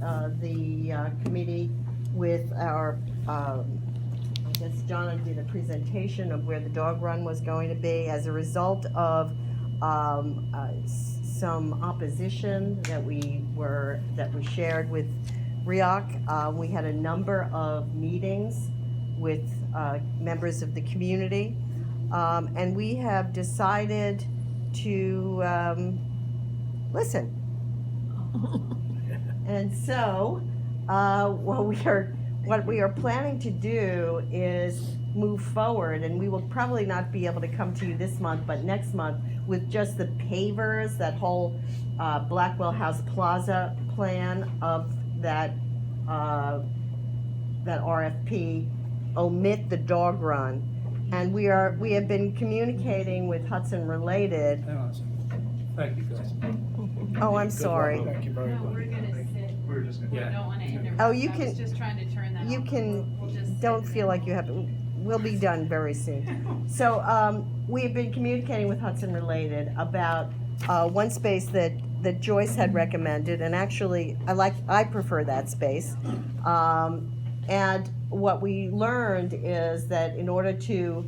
the committee with our, I guess Jonna did a presentation of where the dog run was going to be as a result of some opposition that we shared with RIOC. We had a number of meetings with members of the community, and we have decided to listen. And so, what we are planning to do is move forward, and we will probably not be able to come to you this month, but next month with just the pavers, that whole Blackwell House Plaza plan of that RFP, omit the dog run. And we have been communicating with Hudson Related. Hang on a second. Thank you, guys. Oh, I'm sorry. Thank you very No, much. we're gonna sit. We're just gonna. We don't wanna interrupt. Oh, you I can- was just trying to turn that You off. can, We'll just don't sit. feel like you have, we'll be done very soon. So, we have been communicating with Hudson Related about one space that Joyce had recommended, and actually, I prefer that space. And what we learned is that in order to,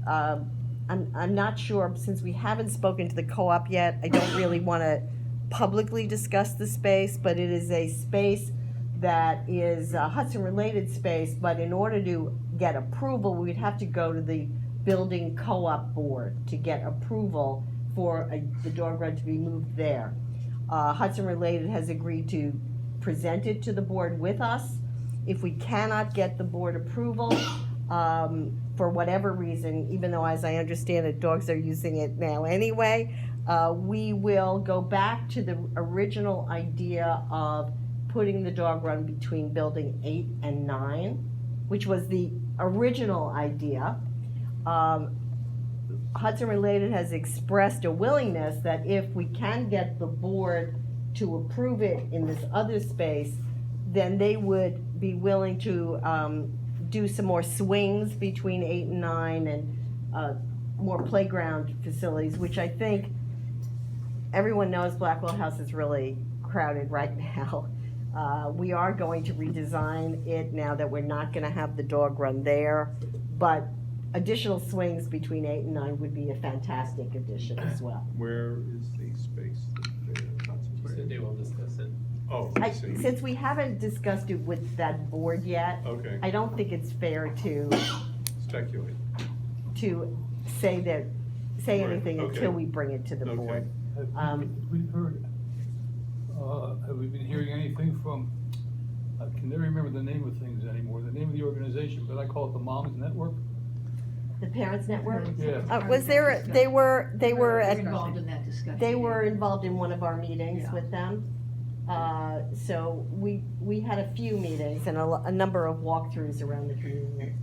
I'm not sure, since we haven't spoken to the co-op yet, I don't really want to publicly discuss the space, but it is a space that is a Hudson-related space, but in order to get approval, we'd have to go to the building co-op board to get approval for the dog run to be moved there. Hudson-related has agreed to present it to the board with us. If we cannot get the board approval, for whatever reason, even though as I understand it, dogs are using it now anyway, we will go back to the original idea of putting the dog run between building 8 and 9, which was the original idea. Hudson Related has expressed a willingness that if we can get the board to approve it in this other space, then they would be willing to do some more swings between 8 and 9 and more playground facilities, which I think everyone knows Blackwell House is really crowded right now. We are going to redesign it now that we're not going to have the dog run there, but additional swings between 8 and 9 would be a fantastic addition as well. Where is the space that they're concentrating? They will discuss it. Oh, I see. Since we haven't discussed it with that board yet, Okay, I don't think it's fair to speculate. say Right, anything okay. until we bring it to the Okay. board. We've heard, have we been hearing anything from, I can never remember the name of things anymore, the name of the organization, but I call it the Moms Network. The Parents Network? Yeah. Was there, they were at, involved in that discussion. they were involved in one of our meetings Yeah. with them. So we had a few meetings and a number of walkthroughs around the community.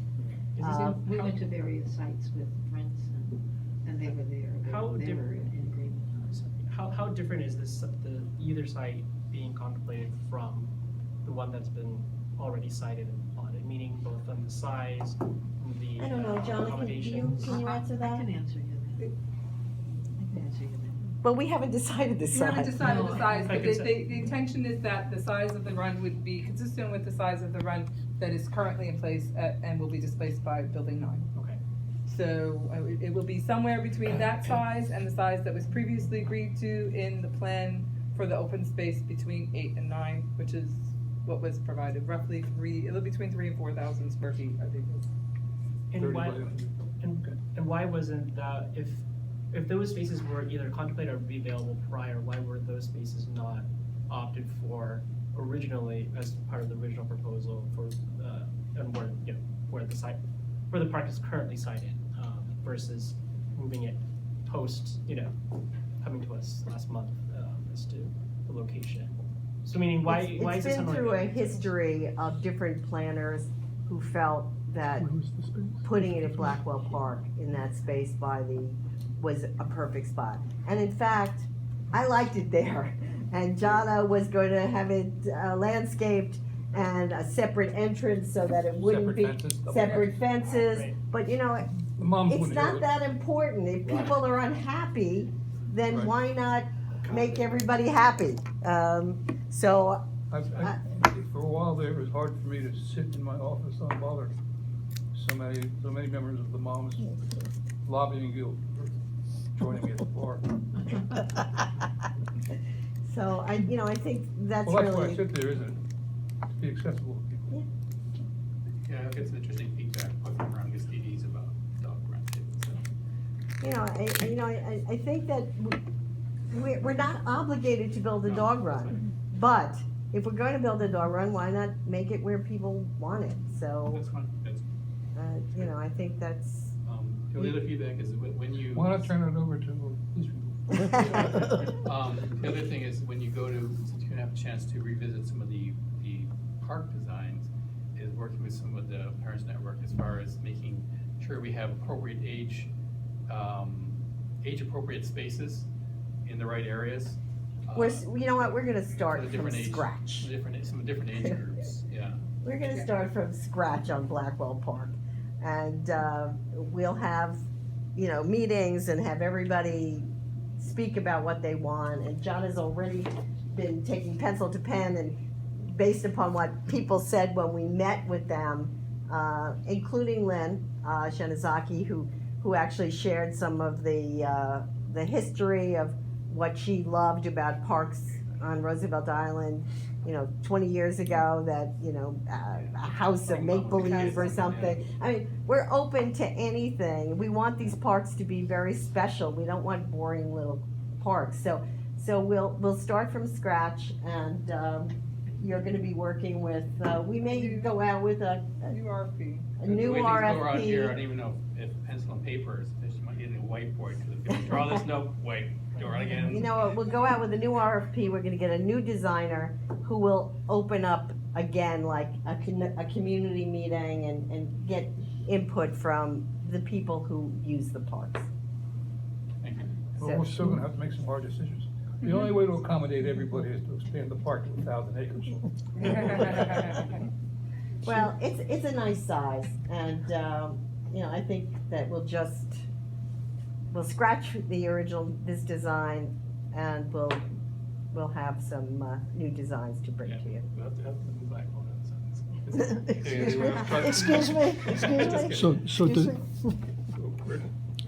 We went to various sites with friends and they were there. How They were different- in agreement. How different is this, either site being contemplated from the one that's been already cited and plotted, meaning both on the size, the I don't know, John, can you accommodations? answer I that? can answer you that. I can answer you that. Well, we haven't decided the We haven't size. decided the size, I but could say- the intention is that the size of the run would be consistent with the size of the run that is currently in place and will be displaced by building 9. Okay. So it will be somewhere between that size and the size that was previously agreed to in the plan for the open space between 8 and 9, which is what was provided, roughly it'll be between 3,000 and 4,000 square feet, I think. And why, 30 by- and why wasn't that, if those spaces were either contemplated or be available prior, why were those spaces not opted for originally as part of the original proposal for, and where, you know, where the site, where the park is currently sited, versus moving it post, coming to us last month, as to the location? So meaning, why is It's this been something? through a history of different planners who felt that putting it at Blackwell Park in that space was a perfect spot. And in fact, I liked it there. And Jonna was going to have it landscaped and a separate entrance so that it wouldn't be Separate fences, double separate fences. Right. But The moms it's wouldn't hear not it. that important. If people are unhappy, then Right. why not make everybody happy? So I hard for me to sit in my office unbothered. So many members of the Moms Lobbying Guild for joining me at the bar. So I think that's Well, that's why I really, sit there, isn't it? To be accessible to people. Yeah, I've got some interesting feedback from around Miss DD's about dog run too, so. I think that we're not obligated to build a dog run, but if we're going to build a dog run, why not make it where people want it? So, That's fine, that's, I think that's. the only other feedback is when you. Why not turn it over to these people? The other thing is when you go to, since you can have a chance to revisit some of the park designs, is working with some of the Parents Network as far as making sure we have appropriate age appropriate spaces in the right areas. You know what, we're gonna start for the from different age- scratch. Some different age groups, yeah. We're gonna start from scratch on Blackwell Park. And we'll have, meetings and have everybody speak about what they want. And John has already been taking pencil to pen, and based upon what people said when we met with them, including Lynn Shinazaki, who actually shared some of the history of what she loved about parks on Roosevelt Island, 20 years ago, that, a house of make-believe or something. I mean, we're open to anything. We want these parks to be very special. We don't want boring little parks. So we'll start from scratch, and you're gonna be working with, we may go out with a New RFP. new The way things go around here, I RFP. don't even know if pencil and paper is sufficient. You might need a whiteboard to draw this note, wait, draw it again. We'll go out with a new RFP. We're gonna get a new designer who will open up again, like a community meeting, and get input from the people who use the parks. Thank you. Well, we're still gonna have to make some hard decisions. The only way to accommodate everybody is to expand the park to 1,000 acres. Well, it's a nice size, and, I think that we'll scratch the original, this design, and we'll have some, new designs to bring to you. We'll have to move back on that. Excuse me? Excuse me?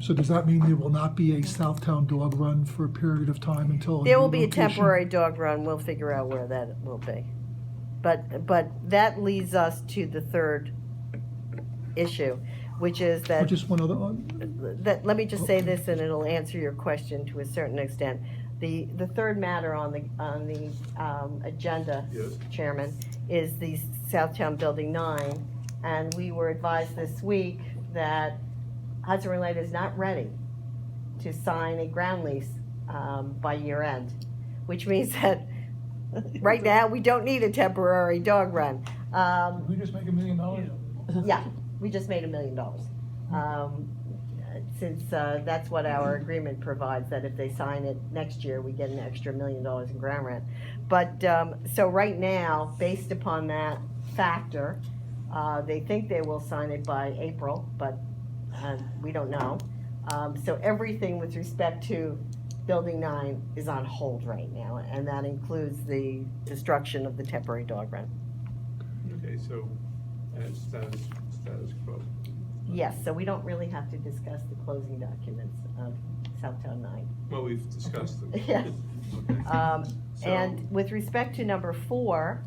So does that mean there will not be a Southtown Dog Run for a period of time until? There will new be a location? temporary dog run. We'll figure out where that will be. But that leads us to the third issue, which is Or that, just one other, let me just say this, and it'll answer your question to a certain extent. The third matter on the agenda, Yes. Chairman, is the Southtown Building 9. And we were advised this week that Hudson Related is not ready to sign a ground lease by year end, which means that right now, we don't need a temporary dog run. Did we just make $1 million? Yeah, we just made $1 million. Since that's what our agreement provides, that if they sign it next year, we get an extra $1 million in ground rent. But, so right now, based upon that factor, they think they will sign it by April, but we don't know. So everything with respect to Building 9 is on hold right now, and that includes the destruction of the temporary dog run. Okay, so, status quo. Yes, so we don't really have to discuss the closing documents of Southtown 9. Well, we've discussed them. Yes. Okay. So- And with respect to number 4,